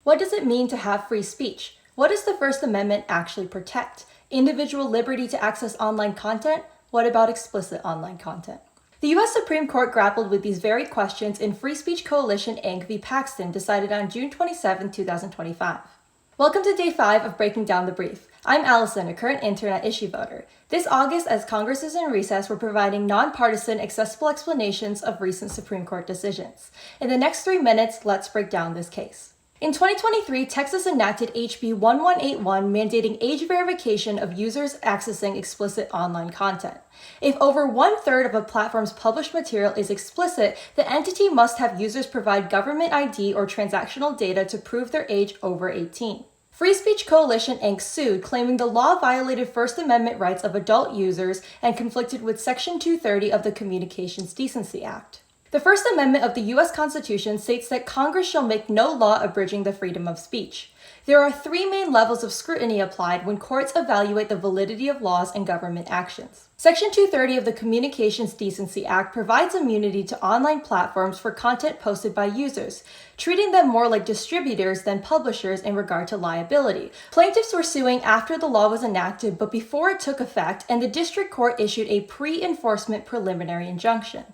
What does it mean to have free speech? What does the First Amendment actually protect? Individual liberty to access online content? What about explicit online content? The U.S. Supreme Court grappled with these very questions in Free Speech Coalition Inc. v. Paxton, decided on June 27, 2025. Welcome to Day 5 of Breaking Down the Brief. I'm Allison, a current intern at IssueVoter. This August, as Congress is in recess, we're providing nonpartisan, accessible explanations of recent Supreme Court decisions. In the next 3 minutes, let's break down this case. In 2023, Texas enacted HB 1181, mandating age verification of users accessing explicit online content. If over 1/3 of a platform's published material is explicit, the entity must have users provide government ID or transactional data to prove their age over 18. Free Speech Coalition Inc. sued, claiming the law violated First Amendment rights of adult users and conflicted with Section 230 of the Communications Decency Act. The First Amendment of the U.S. Constitution states that Congress shall make no law abridging the freedom of speech. There are 3 main levels of scrutiny applied when courts evaluate the validity of laws and government actions. Section 230 of the Communications Decency Act provides immunity to online platforms for content posted by users, treating them more like distributors than publishers in regard to liability. Plaintiffs were suing after the law was enacted but before it took effect, and the district court issued a pre-enforcement preliminary injunction.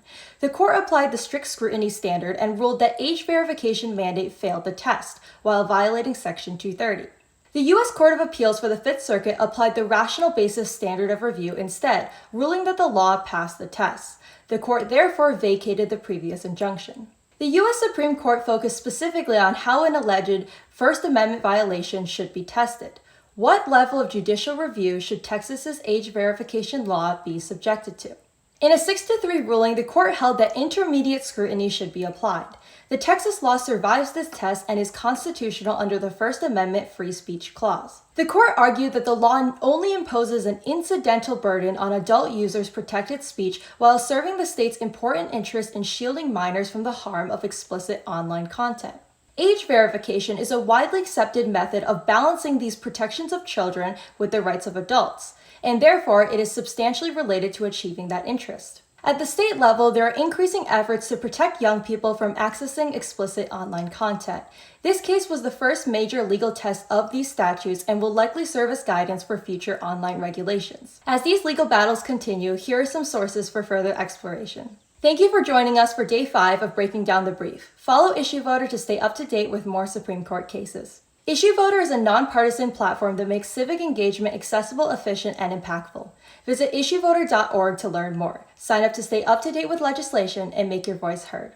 The court applied the strict scrutiny standard and ruled that age verification mandate failed the test, while violating Section 230. The U.S. Court of Appeals for the Fifth Circuit applied the rational basis standard of review instead, ruling that the law passed the test. The court therefore vacated the previous injunction. The U.S. Supreme Court focused specifically on how an alleged First Amendment violation should be tested. What level of judicial review should Texas's age verification law be subjected to? In a 6-3 ruling, the court held that intermediate scrutiny should be applied. The Texas law survives this test and is constitutional under the First Amendment Free Speech Clause. The court argued that the law only imposes an incidental burden on adult users' protected speech while serving the state's important interest in shielding minors from the harm of explicit online content. Age verification is a widely accepted method of balancing these protections of children with the rights of adults, and therefore it is substantially related to achieving that interest. At the state level, there are increasing efforts to protect young people from accessing explicit online content. This case was the first major legal test of these statutes and will likely serve as guidance for future online regulations. As these legal battles continue, here are some sources for further exploration. Thank you for joining us for Day 5 of Breaking Down the Brief. Follow IssueVoter to stay up to date with more Supreme Court cases. IssueVoter is a nonpartisan platform that makes civic engagement accessible, efficient, and impactful. Visit issuevoter.org to learn more. Sign up to stay up to date with legislation and make your voice heard.